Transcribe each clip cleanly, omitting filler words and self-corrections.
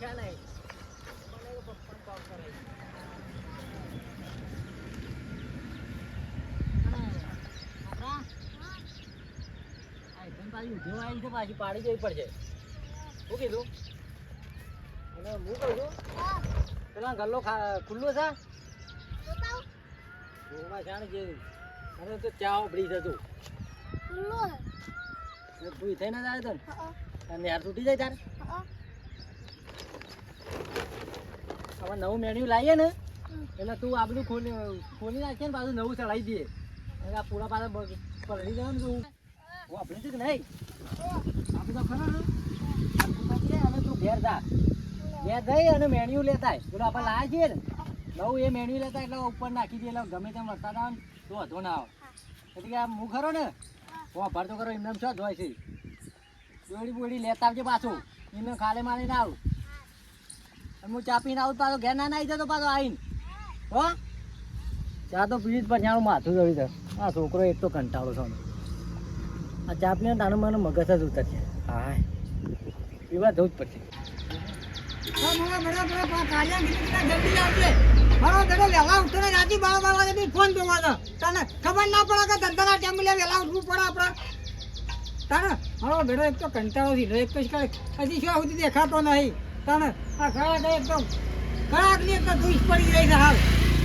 પૈસા નહીં મને પપ્પા કોલ કરે પાછી પાડી જવી પડશે શું કીધું અને હું કહું છું પેલા ગલ્લો ખુલ્લો છે જાણ જે અને તો ચા ઉભરી છે તું તું થઈ ના જાય તને યાર તૂટી જાય તારે હવે નવું મેન્યુ લાવીએ ને એટલે તું આ બધું ખોલી નાખીએ ને પાછું નવું ચડાવી દઈએ આ પૂરા પાછા પલળી જવાનું તું આપણે છે કે નહીં આપણે તો ખરો ને અને તું ઘેર જા ઘેર જઈ અને મેન્યુ લેતા પેલું આપણે લાવ્યા છીએ ને નવું એ મેન્યુ લેતા એટલે ઉપર નાખી દઈએ એટલે ગમે તેમ વરસાદ આવે ને તો વધુ ના આવે એટલે કે હું ખરો ને ભર તો કરો એમને શું જ હોય છે દોડી બોડી લેતા આવજે પાછું એમને ખાલે મારી ના આવું અને હું ચા પીને આવું પાછો ઘેર ના આવી જતો પાછો આવીને હો ચા તો પીવી જ પણ જાણું માથું જવી છે આ છોકરો એક તો કંટાળો છે આ ચા પીને તાનું મને મગજ જ ઉતરશે હા પીવા જવું જ પડશે ફોન જોવા તને ખબર ના પડે કે ધંધાના ટાઈમ વહેલા ઉઠવું પડે આપણે તારે મારો બેડો એક તો કંટાળો થી એક હજી શું સુધી દેખાતો નહીં તને આ ખરા એકદમ ખરાક ની એક તો ધૂસ પડી રહી છે હાલ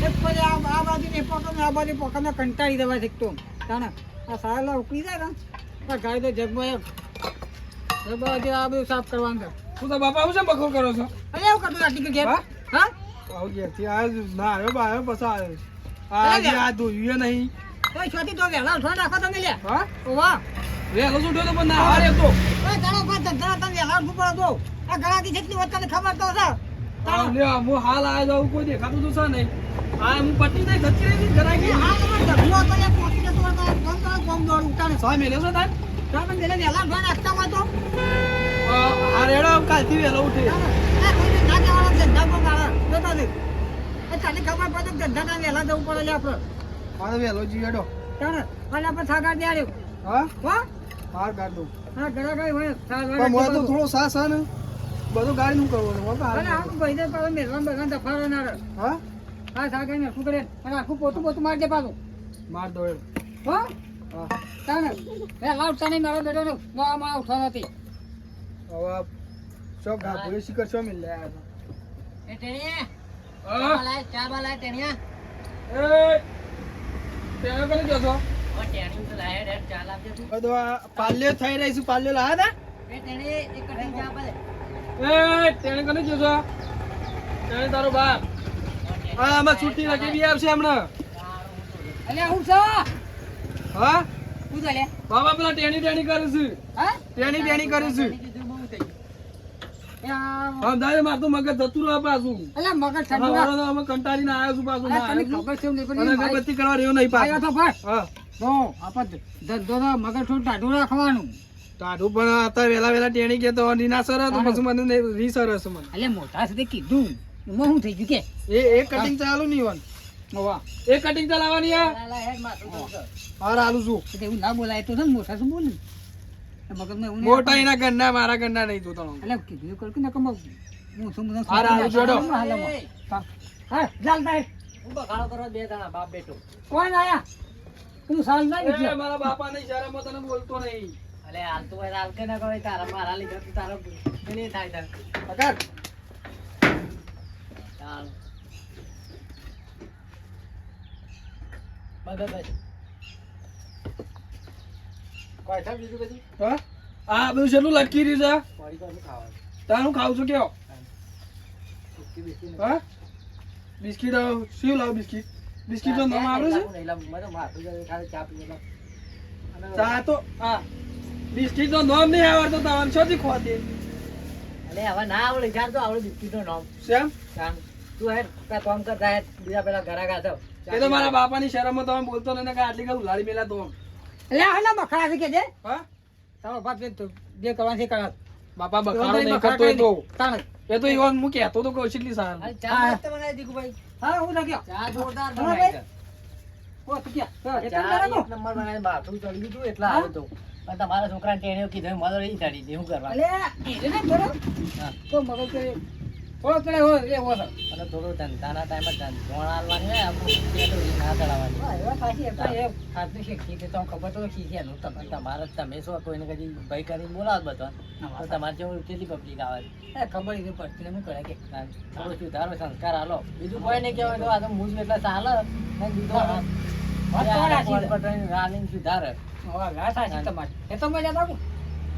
એક પછી આ બાજુ ને પકડ આ બાજુ પકડને કંટાળી દેવાય છે તો તને આ સારા ઉકળી જાય ને આ ગાય તો જગમાં આ બધું સાફ કરવાનું છે તું તો બાપા આવું છે બખોર કરો છો અરે એવું કરતું આટી ઘેર હા આવું ઘેરથી આવ્યો ના આવ્યો બાયો પછી આવ્યો આજે આ ધોયું નહીં તો છોટી તો વહેલા ઉઠવા નાખો તમે લે હા વાહ વહેલો ઉઠ્યો તો પણ ના હારે તો ઘણા પાંચ ધંધા તમે વહેલા ઉઠવું પડે તો આ ઘણાથી જેટલી વાત તને ખબર તો છે હું હાલ આવ્યો જાઉં કોઈ દેખાતું તો છે નહીં હા હું પટી નહીં ધચી રહી ઘરાકી હા તમારે ધંધો તો એક પહોંચી જતો કોમ દોડ ઉતારે સો મેલ્યો છે તાર તમે વહેલા ઉઠવા નાખતા હોય તો આ રેડો કાલથી વહેલો ઉઠે તને ખબર પડે ધંધા વહેલા જવું પડે લે આપણે મારે વહેલો જીવેડો તારે અને આપણે સાગર દે હા હો બહાર કાઢ દઉં હા ઘણા કઈ હોય પણ મને તો થોડો સાસ છે ને બધું ગાડી નું કરવાનું અને આમ ભાઈ દે પાછો મેલવાન બગાન દફારો ના રહે હા હા સાગર ને શું કરે અને આખું પોતું મારજે પાછું માર દોડે હો હા તાને વહેલા ઉઠતા નહીં મારો બેટો માં ઉઠવા નથી હવે શો ગાભુએ શિખર શો મિલ લે એ ટેણીએ ચા બાલાય ટેણીયા એ તેનો કોને જો છો ઓ ટેણીયું તો લાય રે ચા લાવજે તું બધો આ પાલ્યો થઈ રહી છું પાલ્યો લાયા એ ટેણી એક કટિંગ ચા બાલે તા એ તેણે કોને જો છો તેણે તારો બાપ હા આમાં છૂટી લગી બી આવશે હમણાં અલે હું છો હા હું ચાલે બાબા પેલા ટેણી ટેણી કરે છે હા ટેણી ટેણી કરે છે હા દાદા માર તો મગજ જતું રહે પાછું અલે મગજ ઠંડુ હા અમે કંટાળીને આવ્યો છું પાછું ના તને ખબર છે નહીં અને અગરબત્તી કરવા રહ્યો નહીં પાછો આયો તો બસ હા તો આપણે ધંધો મગજ થોડું ટાઢું રાખવાનું તારું પણ અત્યારે વેલા વેલા ટેણી કે તો નીના સર તો પછી મને રી સર હશે મને અલે મોટા સાથે કીધું એમાં શું થઈ ગયું કે એક કટિંગ ચાલુ નહીં હોન વાહ એક કટિંગ ચલાવવાની આ હાર આલું છું એવું ના બોલાય તો છે ને મોટા શું બોલું મગજમાં એવું મોટા એના ગન્ના મારા ગન્ના નહીં તું તણો એટલે કીધું કર કે ન કમાવ હું શું મને હાર આલું જોડો હા ચાલ તાય હું બગાડો કરવા બે દાણા બાપ બેટો કોણ આયા તું સાલ ના નીકળ્યો મારા બાપા નહીં શરમ તને બોલતો નહીં અલે હાલ તો હાલ કે ના કરે તારા મારા લીધે તું તારો નહીં થાય તાર પકડ ચાલ બસ કોઈ થાય બીજું બધું હા આ બધું કેટલું લટકી રહ્યું છે પડી તો ખાવાનું તારું ખાવ છું કેવો સુકી બિસ્કિટ હા બિસ્કિટ શું લાવ બિસ્કિટ બિસ્કિટ નો નામ આવડે છે ચા પીએલા ચા તો હા બિસ્કિટ નો નામ નહીં આવડતો તમને શોધી ખોતી અલે હવે ના આવડે ચાર તો આવડે બિસ્કિટ નું નામ સેમ તું હે કામ કરતા હે બીજા પેલા ઘરા ગાતો એ તો મારા બાપાની શરમમાં તમે બોલતો નથી કે આટલી કઈ ઉલાડી મેલા તો એટલે હાલા મખડા છે કે જે હા તારો બાપ જે કરવાનું છે કરા બાપા બખાડો નહીં કરતો એ તો તાણ એ તો ઈવન હું કહેતો તો કૌશિકલી સાર ચા મસ્ત બનાવી દીકુ ભાઈ હા હું લાગ્યો ચા જોરદાર બનાવી છે ઓ તું ક્યાં ચા એક નંબર બનાવી બાથું ચડી ગયું એટલે આવ્યો તો પણ તમારા છોકરાને ટેણીઓ કીધું મદદ ઈ ચડી દે શું કરવા અલે એને બરો તો મગજ કરે અને થોડું ધંધાના ટાઈમે ધોણ આલવાની હોય આપણું પેલું ના ચડાવવાની તમારે તમે શું કોઈને કદી ભાઈ કરીને બોલાવો બધા તો તમારે જેવું કેટલી પબ્લિક આવે ખબર નહીં પડતી ને કરે કે થોડો સુધારો સંસ્કાર આલો બીજું કોઈ નહીં કહેવાય તો આ તો મૂળ એટલે ચાલે ને બીજો સુધારે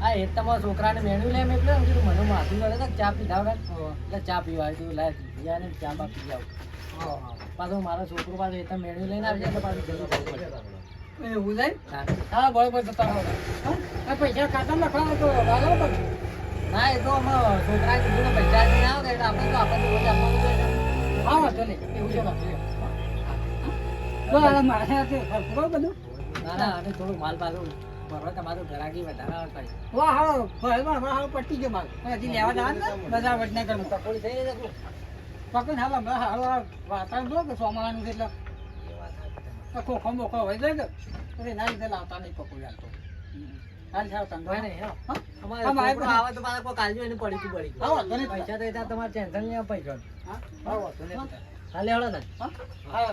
હા એ તમારા છોકરાને મેળવી લે એમ એટલે કીધું મને માથું લડે તો ચા પીધા વગર એટલે ચા પીવા આવ્યું લાય ને ચા બા પી જાવ પાછું મારો છોકરો પાછું એ તો મેળવી લઈને આવી જાય પાછું જલ્દી જવું પડે એવું જાય હા બરોબર જતા પૈસા ખાતા લખવાનું ના એ તો અમે છોકરા કીધું ને પૈસા નહીં આવે એટલે આપણે તો આપણને રોજ આપવાનું જોઈએ હા વાંધો નહીં એવું છે બધું ના ના અને થોડું માલ પાછું બરોબર તમારું ઘરાકી વધારે થાય વાહ હા પટ્ટી ગયો માલ હજી લેવા જવાનું બધા વડનગર પકોડી થઈ રહી છે પકડ હાલ વાતાવરણ જો કે સોમાવાનું છે એટલે ખોખો મોખો હોય જાય કે અરે ના લીધે લાવતા નહીં પકોડી હાલ તો હાલ થાવ તંગ હોય નહીં અમારે છોકરો આવે તો પાછા કોઈ કાલજો એને પડી ગયું હા વાંધો નહીં પૈસા તો એટલા તમારે ટેન્શન નહીં પૈસા હા વાંધો નહીં હા લેવડો ને હા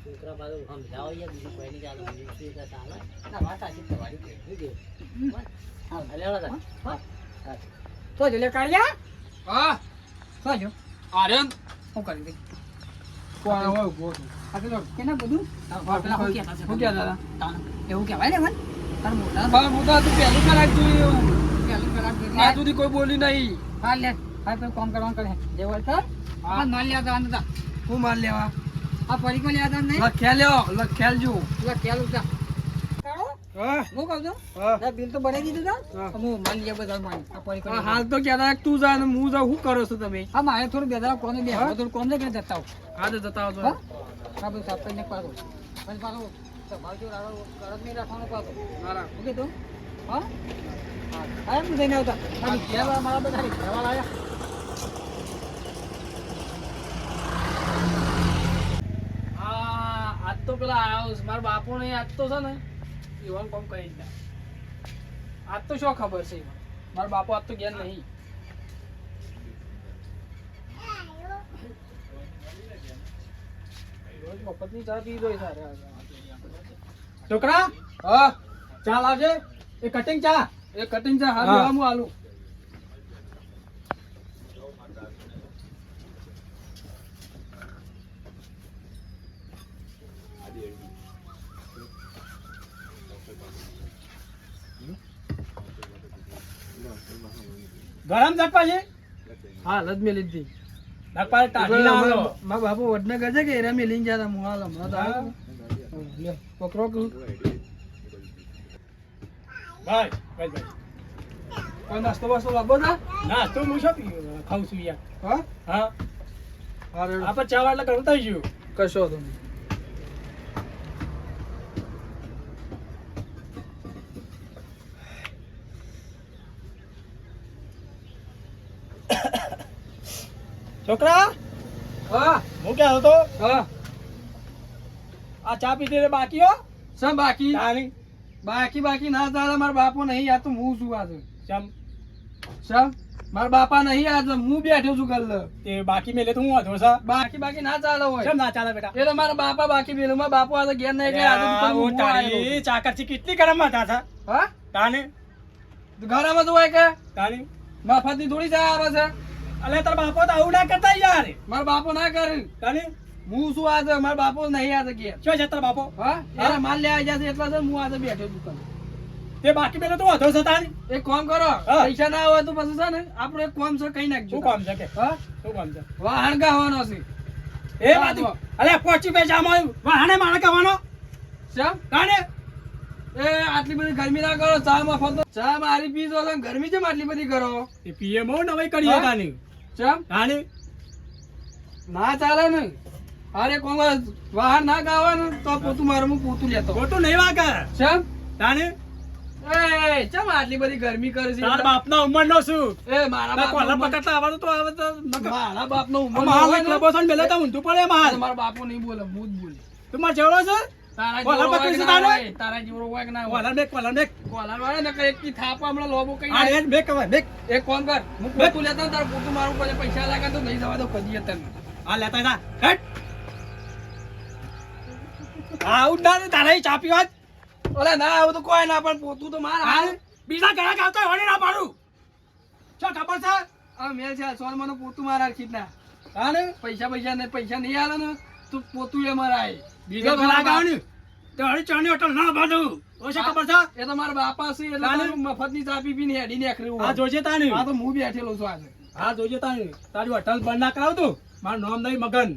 છોકરા પાછું સમજાવો યાર બીજું કોઈ નહીં ચાલે બીજું શું એટલે ચાલે ના વાત સાચી તમારી શું કેવું હા લેવડો ને હા તો જો લે કાઢ્યા હા તો જો આર્યન હું કરી દઈ કોણ હોય ઉભો છું આ તો કેના બધું હું કે દાદા એવું કહેવાય ને મન તાર મોટા તું પહેલું કલાક જોયું પહેલું કલાક આ સુધી કોઈ બોલી નહીં હા લે હા તો કામ કરવાનું કરે જે હોય તો હા માલ લેવા જવાનું હતા હું માલ લેવા આ પરીકો લેવા જવાનું નહીં લખ્યા જો લખ્યા ઉતા હું કહું છું બિલ તો બનાવી દીધું હતું હું માલ લેવા બધા માની આ પરીકો હાલ તો કહેતા તું જા ને હું જાઉં શું કરો છો તમે હા મારે થોડું બેદરા કોને બે થોડું કોમ ને જતા આવો હા તો જતા આવો હા બધું સાફ કરીને પાડો પછી પાછો તમારે જો રાડો કરત નહીં રાખવાનો પાછો મારા ઓકે તું હા હા હું જઈને આવતા મારા બધા ઘરવાળા આવ્યા આજ તો પેલા આવ્યો મારા બાપુ ને આજ તો છે ને એવાનું કામ કરી દીધા આજ તો શું ખબર છે મારા બાપુ આજ તો ગયા નહીં રોજ મફતની ચા પી જોઈ સારે છોકરા હા ચા લાવજે એ કટિંગ ચા હા હું આલું ગરમ ચપ્પા છે હા લજ મે લીધી મારા બાપુ વડનગર છે કે એરા મે લઈને જતા હું હાલ હમણાં તો આવ્યો પકડો કહું ભાઈ કોઈ નાસ્તો વાસ્તો લાવો ના નાસ્તો હું શું ખાઉં છું યાર હા આપણે ચા વાળા કરતા જ કશો તમે છોકરા હા હું ક્યાં હતો હા આ ચા પીધી બાકી હો સમ બાકી બાકી ના ચાલે મારા બાપો નહીં આ તો હું છું આજે સમ મારા બાપા નહીં આજે હું બેઠો છું કલ તે બાકી મેલે તો હું હતો સા બાકી ના ચાલે હોય કેમ ના ચાલે બેટા એ તો મારા બાપા બાકી મેલે મારા બાપો આજે ઘેર નહીં ગયા આજે તો તારી ચાકરચી કેટલી ગરમ હતા થા હા તાને ઘરમાં તો હોય કે તાની મફતની થોડી ચા આવે છે અલે તાર બાપો તો આવું ના કરતા યાર મારા બાપો ના કરે તાને હું શું આજે મારા બાપો નહીં આજે કે શું છે તાર બાપો હા એના માલ લેવા ગયા છે એટલા છે હું આજે બેઠો દુકાન તે બાકી બેલો તો વધો છે તારી એક કામ કરો પૈસા ના હોય તો પછી છે ને આપણો એક કામ છે કઈ નાખજો શું કામ છે કે હા શું કામ છે વાહણ ગાવાનો છે એ વાત અલે પોચી પૈસામાં વાહણે માણે ગાવાનો શું કાને એ આટલી બધી ગરમી ના કરો ચા મફત ચા મારી પીજો છે ગરમી છે આટલી બધી કરો એ પીએ બહુ નવાઈ કરી તાની ચમ તાની ના ચાલે ને અરે કોમ વાહન ના ગાવાનું તો પોતું મારું હું પોતું લેતો પોતું નહીં વાગે ચમ તાની એ ચમ આટલી બધી ગરમી કરે છે તાર બાપના ઉંમરનો છું એ મારા બાપ કોલા પકડતા આવવાનું તો આવે તો મારા બાપનો ઉંમર મારા ક્લબોસન મેલે તો ઊંધું પડે મારા બાપો નહીં બોલે હું જ બોલે તું માર જેવડો છે તારા કોલર જેવો પકડી છે હોય કે ના તારે? હોય, તારા જેવો હોય કે ના હોય. કોલર બેક કોલર વાળા ને કઈ એકથી થાપ હમણાં લોબો કઈ હા એ બેક કવાય બેક એક કામ કર હું પોતું લેતા તાર પોતું મારું પડે પૈસા લાગે તો નહીં જવા દો કદી તને આ લેતા જા હટ આ ઉડા ને તારા ચા પીવા ઓલે ના આવું તો કોઈ ના પણ પોતું તો માર હાલ બીજા ઘણા આવતા હોય ના પાડું શું ખબર છે આ મેલ છે સોન મને પોતું માર રાખી ના હા ને પૈસા નહીં આલે ને તું પોતું એ મરાય બીજો ઘણા ગાવની તો હળી ચાની હોટલ ના બાંધું ઓછે ખબર છે એ તો મારા બાપા છે એટલે તારું મફતની ચા પી પીને હેડી નીકળ્યું આ જોજે તાની આ તો હું બેઠેલો છું આજે હા જોજે તાની તારી હોટલ બંધ ના કરાવ તું મારું નામ નહીં મગન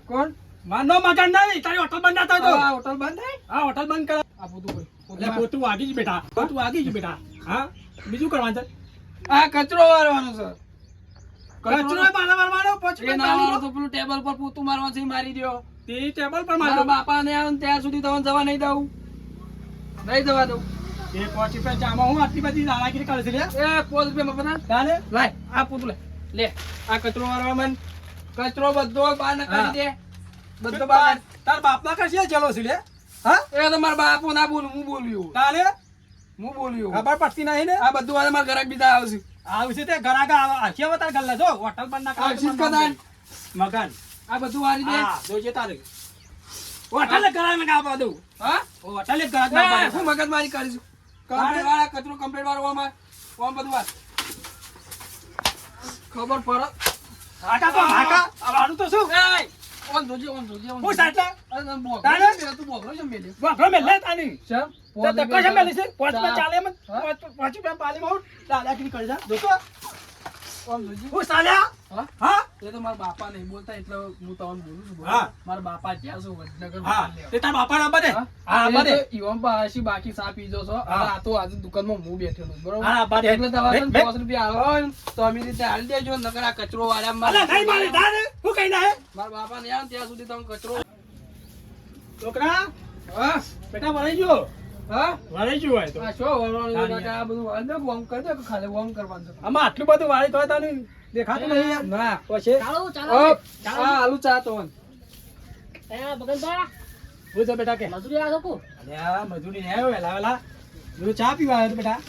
કોણ મારું નામ મગન નહીં તારી હોટલ બંધ ના થાય તો આ હોટલ બંધ થાય હા હોટલ બંધ કરાવ આ પોતું કોઈ એટલે પોતું વાગી જ બેટા પોતું વાગી જ બેટા હા બીજું કરવાનું છે આ કચરો વારવાનો છે કચરો મારવાનો પછી એ ના વાળો તો પેલું ટેબલ પર પોતું મારવા છે ઈ મારી દ્યો તે ટેબલ પર મારા મારો બાપા ને આવે ને ત્યાં સુધી તમને જવા નહીં દઉં તે પોચી પે જામાં હું આટલી બધી દાદાગીરી કરે છે લે એ 5 રૂપિયા માં તાને લાય આ પોતું લે આ કચરો વારવા મન કચરો બધો બહાર નાખી દે બધો બહાર તાર બાપના કશી ચલો છે લે હા એ તો મારા બાપો ના બોલું હું બોલ્યું તાને હું બોલ્યું ખબર પડતી નહીં ને આ બધું વાળા મારા ગ્રાહક બીજા આવશે આવશે તે ઘરાગા આખી અવતાર ગલ્લા જો હોટલ બંધ ના આવશે જ કદાચ મગન આ બધું વારી દે હા જોજે તારે હોટલે ઘરા લગા બધું હા હોટલે ઘરા ના, લગા હું મગજ મારી કરીશું કમ્પ્લેટ વાળા કચરો કમ્પ્લેટ વાળો ઓમ બધું વાર ખબર પડે હાકા તો હાકા આવાનું તો શું એય ઓન જોજે હું સાચા અરે ના બોક તારે? તું બોકરો છે મેલે વાપરો મે લે તાની ચમ તો તકો છે મેલી છે પોચ માં ચાલે મત પોચ રૂપિયા પાલી માં દાદાગીરી કરી જા જોતો ઓમ જોજે હું સાલ્યા હા હા એ તો મારા બાપા નહીં બોલતા એટલે હું તમને બોલું છું હા. મારા બાપા ત્યાં છું વડનગર હા તે તાર બાપા ના બને હા હા બને ઈવન પાછી બાકી સા પીજો છો હા. આ તો આજે દુકાનમાં હું બેઠેલો છું, બરોબર હા બને એટલે તમારે બે- 5 રૂપિયા આલો હોય ને તો અમે રીતે હાલી દેજો નકર આ કચરો વાળા અલા નહીં મારી તારે હું કઈ ના હે મારા બાપા ને આવે ત્યાં સુધી તમે કચરો છોકરા હા બેટા વરાઈ ગયો હા વરાઈ ગયો હોય તો આ શો વળવાનું કાકા આ બધું અંદર વોમ કરી દે કે ખાલી વોમ કરવાનું છે આમાં આટલું બધું વાળી તો તને દેખાતું નહીં યાર ના પછી આ આલુ ચા તો હું તો બેટા કે અલ્યા મજૂરી નહીં આવ્યો વેલા વેલા હું ચા પીવા આવ્યો તો બેટા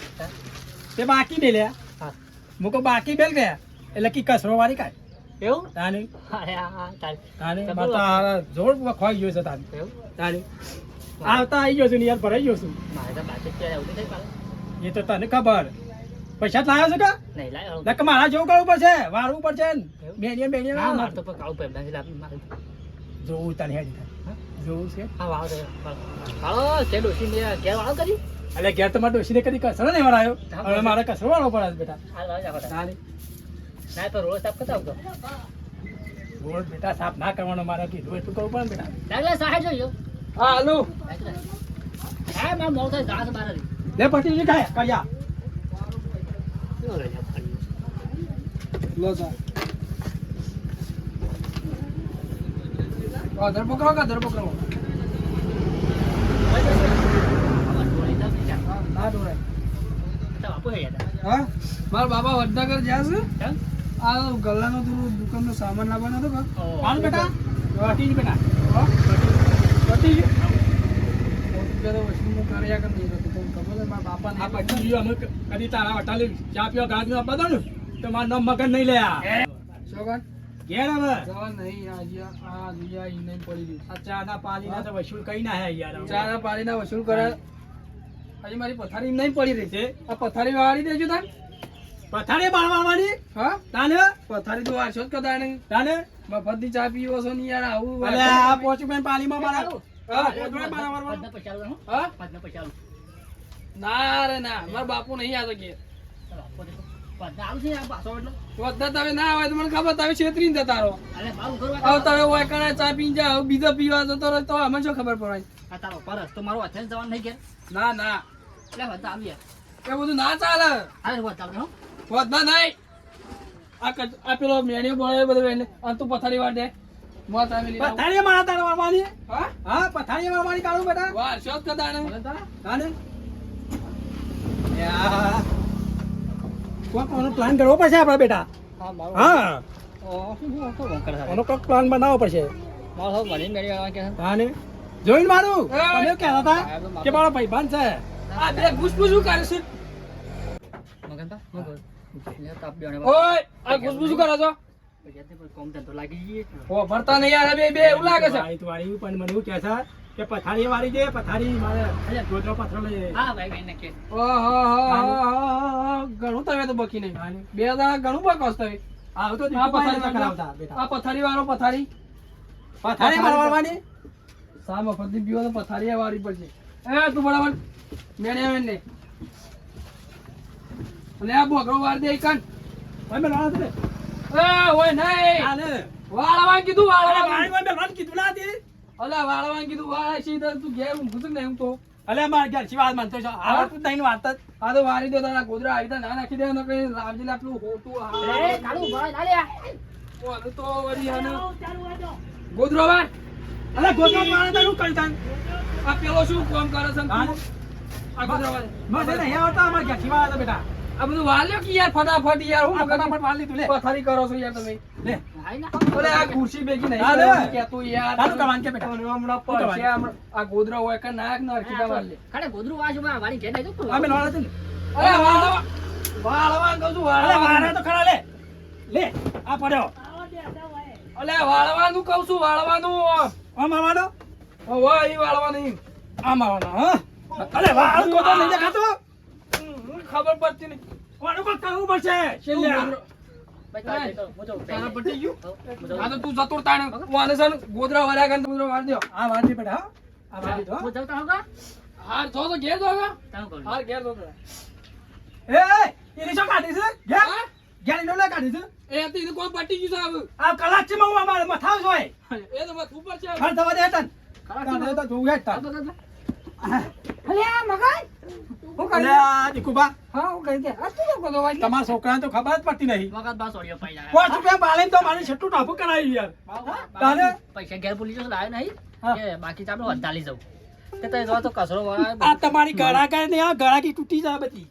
તે બાકી બે લે મુકો બાકી બેલ ગયા એટલે કી કસરો વાળી કાઢ તાની તાની માતા જોર ખોઈ ગયો છે તાની તાની આવતા આવી ગયો છું ને યાર ભરાઈ ગયો છું એ તો તને ખબર પૈસા જ લાવ્યો છે કે નક મારા જેવું કરવું પડશે વાળવું પડશે ને બેણીએ બેણીએ જોવું તને હેડી જોવું છે એટલે ઘેર તમારે ડોશીને કદી કસરો નહીં વરાયો હવે મારે કસરો વાળવો પડે છે બેટા તાની રોડ બેટા સાફ ના કરવાનો મારે કીધું એટલું કરવું પડે ને બેટા હા આલુ લે પટી જી ખાય કર્યા લો ચા ઓ ધરપકડો કા ધરપકડો ના ડોરાય હા મારા બાપા વડનગર જ્યાં છે આ ગલ્લાનો થોડું દુકાનનો સામાન લાવવાનો હતો હાલ બેટા પટી જી બેટા પટી જી વસ્તુ હું કર્યા કર નહીં હતું તમને ખબર છે મારા બાપાને આ પટી જી અમે કદી તારા વટાલે ચા પીવા ગાજ નું આપવા દો ને તો મારું નામ મગન નહીં લે આ શોગન ઘેર હવે જવા નહીં આ દુનિયા ઈ નહીં પડી ગઈ આ ચા ના પાણી ના તો વસૂલ કઈ ના હે યાર ચાના પાણીના વસૂલ કરે હજી મારી પથારી નહીં પડી રહી છે આ પથારી વાળી દેજો તાન પથારી બાળવાની હા તાને પથારી તો વારશો જ કદાચ નહીં તાને મફતની ચા પીવો છો ને યાર આવું અલે આ પોચું બેન પાલીમાં મારા હા પોચું બાળવાનું હા ના રે ના મારા બાપુ નહીં આ તો કે વધતા તમે ના આવે તો મને ખબર તમે છેતરીને જતા રહો હવે તમે ઓયકણા ચા પીને જાઓ બીજો પીવા જતો રહો તો અમે શું ખબર પડે ના ના એ બધું ના ચાલે વધતા નહીં આ પેલો મેણિયો બોલે બધું એને અને તું પથારી વાર દે મોત આવી લીધા પથારી મારા તારે વાળવાની હા હા પથારી વાળવાની કાઢું બેટા વાર શોધ કદાને તાને યાર કોનો પ્લાન કરવો પડશે આપણા બેટા હા આનો કોઈક પ્લાન બનાવવો પડશે તાને જોઈને મારું એ. તમે કહેતા હતા કે મારો ભાઈબંધ છે આ બે ગુસપુસ શું કરે છે મગનભા, મગન. લે, કાપ દેવાને ઓય આ ગુસપુસ શું કરો છો કોમ ધંધો લાગી જઈએ. ઓ ભરતા નહીં યાર બે બે એવું લાગે છે વાળી તો વાળી, પણ મને એવું કહે છે કે પથારી વાળી દે, પથારી મારે ગોદડો પથરો લઈ જાય. હા ભાઈ ભાઈ નક્કી. ઓહો ઘણું તમે તો બકી નહીં બે દાડા ઘણું બકો તમે આવું તો આ દીકુભાઈ પથારી કરાવતા બેટા. આ પથારી વાળો પથારી પથારી મારવાની સા મફતની પીવો તો પથારી વાળી પડશે એ તું બરાબર મેને મેને અને આ બોકડો વાર દે કાન ભાઈ મેં લાવા દે. એ ઓય નહીં આ ને વાળવા કીધું અરે વાળવા વાળી માં મેં વાત કીધું ના હતી. અલા વાળવા કીધું વાળા છે તો તું ઘેર ઊંઘું છું ને એમ તો અલે માર ઘર શી વાત માનતો છો? આવડતું જ નહીં ને વાત જ. આ તો વાળી દો તારા ગોદરા આવી તા ના નાખી દે ને કઈ લાવજે લે પેલું હોતું એ, કાળું ભરાય, ચાલ્યા. ઓનું તો વળી આને ગોદરો વાર અલે ગોદડો મારે તો શું કરી તાન? આ પેલો શું કામ કરે છે હા? આ ગોદરા વાર મને નહીં આવડતા, અમાર ઘર શી વાત હતા બેટા. આ બધું વાલ્યો કે યાર ફટાફટ યાર હું આ ફટાફટ વાળી લીધું લે. પથારી કરો છો યાર તમે લે. હાય ના. અરે આ ખુરશી ભેગી નહીં હા, લે. કરવાની કે તું યાર તારું કરવાનું કે બેટા? અને હમણાં શું કરવાનું? પડશે હમણાં આ ગોદરા હોય કે નાક ન હરખી દવા લે ખાલી ગોદરું વાંચું, વાળી ઘેર નહીં જતું. અમે લાવા છે ને. અરે વાળવા વાળવા કહું છું અલે વાળવા વાળા તો ખરા લે. લે આ પડ્યો. અલે વાળવાનું કહું છું વાળવાનું આ મારવાનો. વાહ ઈ વાળવાનું આ મારવાનો. હા? અલે વાળ ગોદડો નહીં દેખાતો. ખબર પડતી નહીં કોનું કોઈ કરવું પડશે છેલ્લે. ભાઈ, ચાલ, ચાલ, હું તો તારા પટી ગયું હું તો- આ તો તું જતો તાણે વાને છે ને ગોદરા વાળ્યા ગન ગોદરા વાર દો આ વાળી બેટા. હા? આ વાળી દો. હું જતા હોગા? હાર જો તો ઘેર જો હવે તારું કરું. હાર ઘેર જો તો એ એની શું કાઢી છે? ઘેર? હા? ઘેર એનો લે કાઢી છે? એ તો કોઈ પટી ગયું છે આ કલાક છે માં અમારે મથાવ જોય. હવે એ તો બસ ઉપર છે ખર થવા દે તન. ખરા તાને તો જોવું હેડ તાન. અલે આ મગન, હું અલે કરી આ દીકુભા, હા હું કરી દે આ તું શું કરો વાળી? તમારા છોકરાને તો ખબર જ પડતી નહીં. મગન બા સોડિયો પાઈ જાય. 5 રૂપિયા બાળીને તો મારી છઠ્ઠું ટાપુ કરાવી યાર. તાને? પૈસા ઘેર ભૂલી જશો, લાવ્યો નહીં હા. કે બાકી તો આપણે વધાલી જવું તે તો જો તો કચરો વળાય. આ તમારી ગળાકા ને આ ગળાકી તૂટી જાય બધી.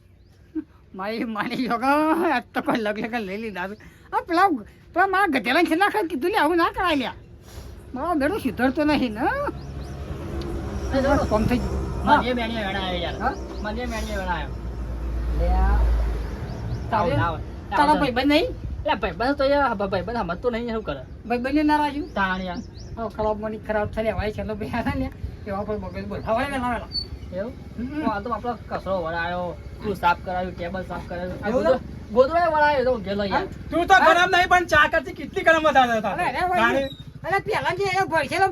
મારી માની જોગા આજ તો કોઈ લગ લઈ લીધા છે. આ પેલા પેલા મારા ગધેલા છે નાખે કીધું લે આવું ના કરાય લ્યા. મારો બેડો સુધરતો નહીં ને કોમ થઈ ગયું. મને મેણીએ વેણાયો યાર. હા? મને મેણીએ વેણાયો. તારા ભાઈબંધ નહીં? એટલે ભાઈબંધ તો યાર ભાઈબંધ સમજતો નહીં શું કરે? ભાઈબંધને નારાજ છું? તાણ યાર. હવે ખરાબ મની ખરાબ થઈ લેવાય છે એટલે ભાઈ આના લ્યા. એવા કોઈ મગજ બોલ. હવાય ને લાવેલા. એવું? આ તો આપણો કચરો વળાયો, તું સાફ કરાવ્યું, ટેબલ સાફ કરાવ્યું. આ એવું ગોદડો- ગોદડોય વળાયો તો ગેલો યાર. તું તો ગરમ નહીં પણ ચા કરતી કેટલી ગરમ વધારે હતા. અરે, અરે, તારે- અરે પેલા જે એ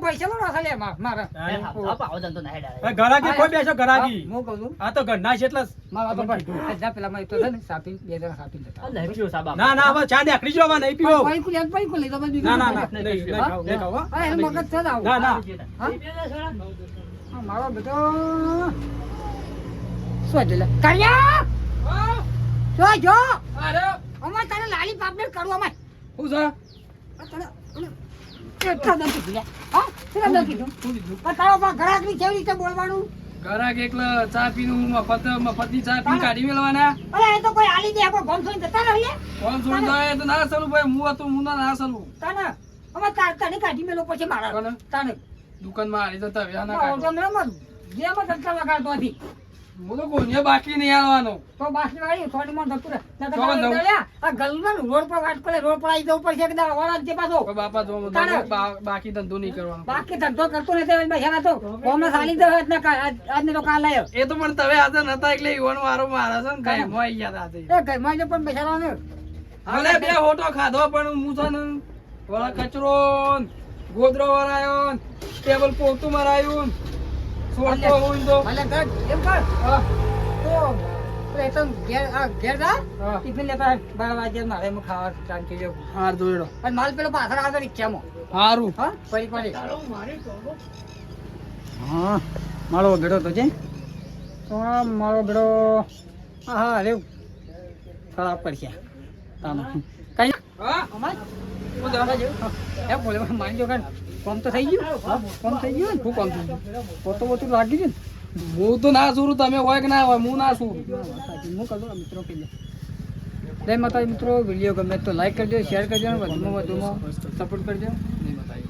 ભૈસેલો નાખે લે મારા. તારે- આવો ધંધો નહીં ડાળે. આ ગરાગી કોઈ બેસો ગરાગી. હું કહું છું આ તો ઘરના છે એટલે જ. મારા તો ભાઈ જા પેલા માં તો છે ને સાપી બે જણા સાપી જતા. અરે પીવો સાબા. ના ના હવે ચા નીકળી જવા નહીં પીવો. પાઈ કુલ તો બધી ના ના ના નહીં નહીં ખાવ, નહીં ખાવ, હો. હા એ મગજ છે દાવ. ના, ના. હા મારો બેટો શું છે લે કાળિયા હા જો જો અરે અમાર તારે લાલી પાપડ કરું અમાર હું છે એટલા નથી કીધું લે. હા કેટલા નથી કીધું આ તારો પા ઘરાકની કેવી રીતે બોલવાનું? ઘરાક એકલા ચા પીનું મફતની ચા પી કાઢી મેળવાના અરે એ તો કોઈ આલી દે આપણે ગમ થઈને જતા રહીએ કોણ છોડી જાય તો ના ચાલું ભાઈ હું હતું હું ના ચાલું તાને અમાર તને કાઢી મેલો પછી મારા કોને? તાને દુકાનમાં હારી જતા વ્યા ના તો કાઢો મેં જે માં ધક્કા વગાડતો હતી હું તો કોઈને બાકી નહીં આવવાનો તો બાસની વાળી થોડી માં ધક્કું ચોકન દઉં. આ ગલમાં રોડ પર વાટ કરે રોડ પર આવી જવું પડશે કે દાડા વળા જે પાછો કોઈ બાપા જો તારે. બાકી ધંધો નહીં કરવાનો બાકી ધંધો કરતો નથી બેઠા તો કોમે સાલી દે આજને તો કાલ આવ્યો એ તો પણ તમે હાજર નતા એટલે ઈવન વારો મારા છે ને કઈ મોય ગયા આજે એ ઘરમાં જો પણ બેઠા ને ભલે બે હોટો ખાધો પણ હું છે ને વળા કચરો ન, ગોદરો વરાયો ન, ટેબલ પોતું મરાયું ન, છોડતો હોય તો ભલે કર એમ કર હા, તો એ તો ઘેર જા હા. ટિફિન લેતા 12 વાગે મારે હું ખાવા શાંતિ જેવું હાર જોઈડો અને માલ પેલો પાછળ આગળ રિક્ષામાં હારું હા પડી હા મારો બેડો તો છે તો મારો બેડો હા અરે ખરાબ પડશે તાનો કઈ હા અમાર હું જા. એ બોલે માનજો કાન કોમ તો થઈ ગયું કોમ થઈ ગયું શું કામ થયું? પોતો પોતું લાગી ગયું હું તો ના સુરું તમે હોય કે ના હોય હું ના છું હું કરું મિત્રો પેલે જય માતાજી મિત્રો વિડીયો ગમે તો લાઈક કરજો શેર કરજો અને વધુમાં વધુમાં સપોર્ટ કરજો જય માતાજી.